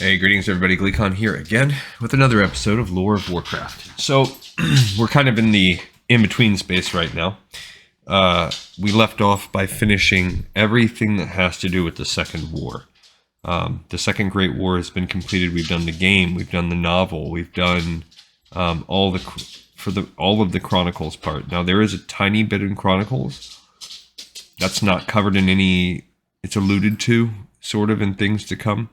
Hey, greetings everybody, Gleekon here again with another episode of Lore of Warcraft. So, we're kind of in the in-between space right now. We left off by finishing everything that has to do with the Second War. The Second Great War has been completed. We've done the game, we've done the novel, we've done all of the Chronicles part. Now, there is a tiny bit in Chronicles that's not covered in any, it's alluded to, sort of, in things to come.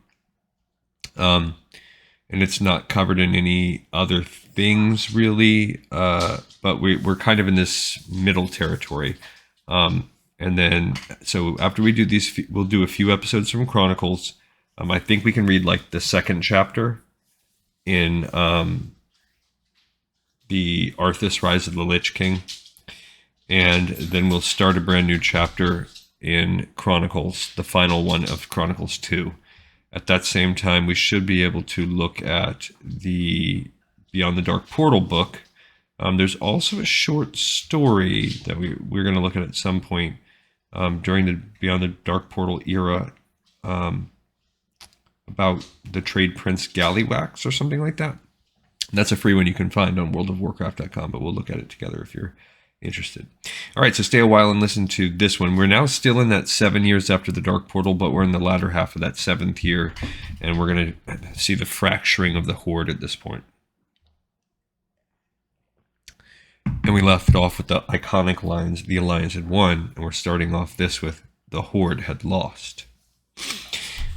And it's not covered in any other things really, but we're kind of in this middle territory. And then, so after we do these, we'll do a few episodes from Chronicles. I think we can read like the second chapter in the Arthas Rise of the Lich King. And then we'll start a brand new chapter in Chronicles, the final one of Chronicles 2. At that same time, we should be able to look at the Beyond the Dark Portal book. There's also a short story that we're going to look at some point during the Beyond the Dark Portal era about the Trade Prince Galliwax or something like that. And that's a free one you can find on worldofwarcraft.com, but we'll look at it together if you're interested. All right, so stay a while and listen to this one. We're now still in that 7 years after the Dark Portal, but we're in the latter half of that 7th year, and we're going to see the fracturing of the Horde at this point. And we left off with the iconic lines, the Alliance had won, and we're starting off this with, the Horde had lost.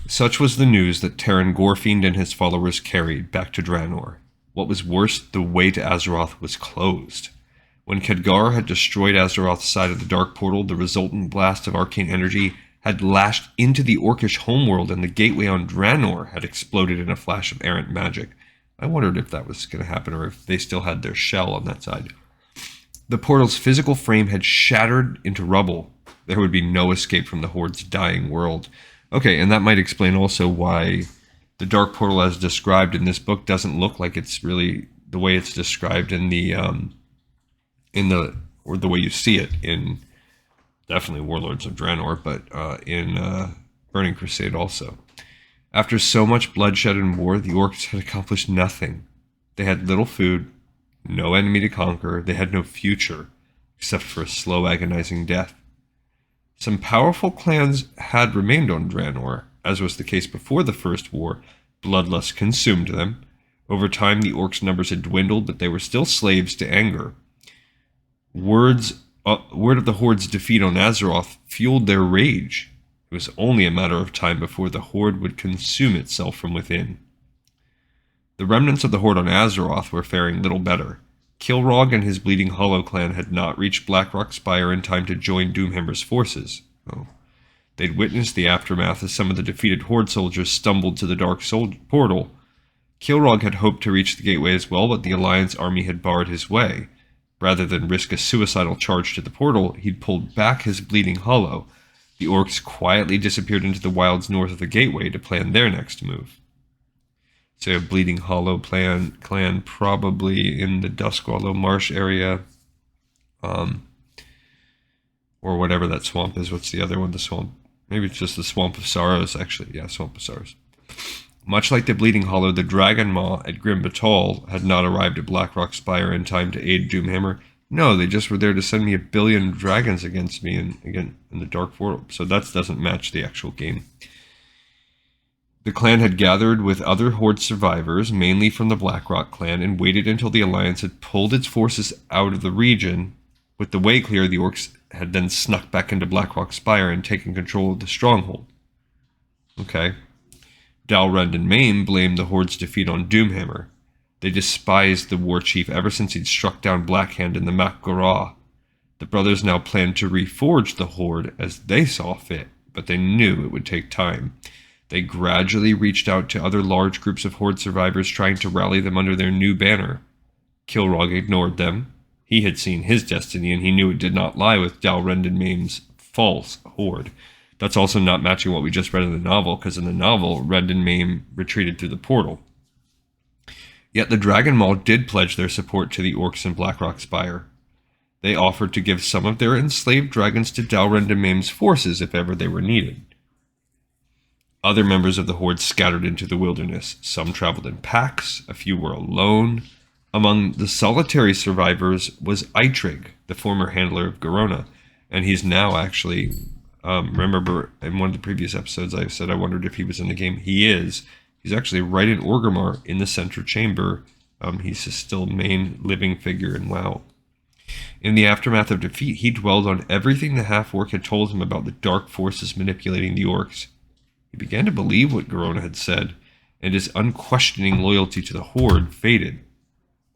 Such was the news that Terran Gorefiend and his followers carried back to Draenor. What was worse, the way to Azeroth was closed. When Khadgar had destroyed Azeroth's side of the Dark Portal, the resultant blast of arcane energy had lashed into the Orcish homeworld, and the gateway on Draenor had exploded in a flash of errant magic. I wondered if that was going to happen, or if they still had their shell on that side. The portal's physical frame had shattered into rubble. There would be no escape from the Horde's dying world. Okay, and that might explain also why the Dark Portal as described in this book doesn't look like it's really the way it's described in the or the way you see it in definitely Warlords of Draenor, but in Burning Crusade also. After so much bloodshed and war, the orcs had accomplished nothing. They had little food, no enemy to conquer, they had no future, except for a slow, agonizing death. Some powerful clans had remained on Draenor, as was the case before the First War. Bloodlust consumed them. Over time, the orcs' numbers had dwindled, but they were still slaves to anger. Word of the Horde's defeat on Azeroth fueled their rage. It was only a matter of time before the Horde would consume itself from within. The remnants of the Horde on Azeroth were faring little better. Kilrogg and his Bleeding Hollow clan had not reached Blackrock Spire in time to join Doomhammer's forces. They'd witnessed the aftermath as some of the defeated Horde soldiers stumbled to the Dark Portal. Kilrogg had hoped to reach the gateway as well, but the Alliance army had barred his way. Rather than risk a suicidal charge to the portal, he'd pulled back his Bleeding Hollow. The orcs quietly disappeared into the wilds north of the gateway to plan their next move. So a Bleeding Hollow clan probably in the Duskwallow Marsh area. Or whatever that swamp is. What's the other one? The swamp. Maybe it's just the Swamp of Sorrows, actually. Yeah, Swamp of Sorrows. Much like the Bleeding Hollow, the Dragon Maw at Grim Batal had not arrived at Blackrock Spire in time to aid Doomhammer. No, they just were there to send me 1 billion dragons against me, and again, in the Dark Portal. So that doesn't match the actual game. The clan had gathered with other Horde survivors, mainly from the Blackrock clan, and waited until the Alliance had pulled its forces out of the region. With the way clear, the orcs had then snuck back into Blackrock Spire and taken control of the stronghold. Okay. Dalrend and Maim blamed the Horde's defeat on Doomhammer. They despised the war chief ever since he'd struck down Blackhand in the Mak'gora. The brothers now planned to reforge the Horde as they saw fit, but they knew it would take time. They gradually reached out to other large groups of Horde survivors, trying to rally them under their new banner. Kilrogg ignored them. He had seen his destiny, and he knew it did not lie with Dalrend and Maim's false Horde. That's also not matching what we just read in the novel, because in the novel, Rend and Maim retreated through the portal. Yet the Dragon Maw did pledge their support to the orcs in Blackrock Spire. They offered to give some of their enslaved dragons to Dalrend and Maim's forces if ever they were needed. Other members of the Horde scattered into the wilderness. Some traveled in packs, a few were alone. Among the solitary survivors was Eitrig, the former handler of Garona, and he's now actually, remember in one of the previous episodes I said I wondered if he was in the game. He is. He's actually right in Orgrimmar in the center chamber. He's still main living figure in WoW. In the aftermath of defeat, he dwelled on everything the half-orc had told him about the dark forces manipulating the orcs. He began to believe what Garona had said, and his unquestioning loyalty to the Horde faded.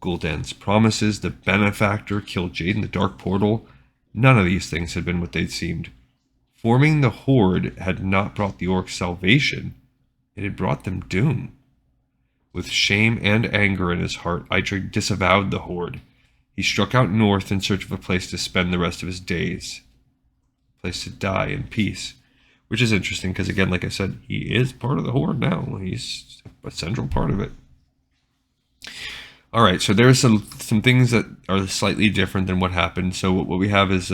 Gul'dan's promises, the benefactor killed Jade in the dark portal. None of these things had been what they'd seemed. Forming the Horde had not brought the orcs salvation. It had brought them doom. With shame and anger in his heart, Eitrig disavowed the Horde. He struck out north in search of a place to spend the rest of his days. A place to die in peace. Which is interesting because, again, like I said, he is part of the Horde now. He's a central part of it. All right, so there are some things that are slightly different than what happened. So what we have is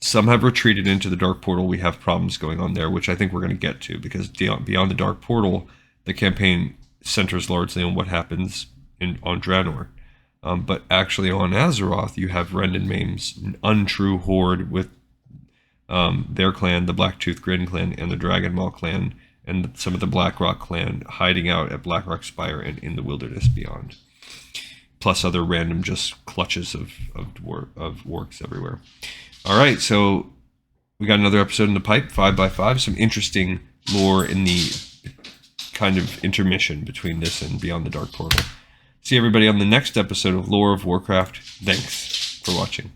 some have retreated into the Dark Portal. We have problems going on there, which I think we're going to get to, because beyond the Dark Portal, the campaign centers largely on what happens on Draenor. But actually on Azeroth, you have Rend and Maim's untrue Horde with their clan, the Blacktooth Grin clan, and the Dragonmaw clan, and some of the Blackrock clan hiding out at Blackrock Spire and in the wilderness beyond. Plus other random just clutches of orcs everywhere. All right, so we got another episode in the pipe, 5x5. Some interesting lore in the kind of intermission between this and Beyond the Dark Portal. See everybody on the next episode of Lore of Warcraft. Thanks for watching.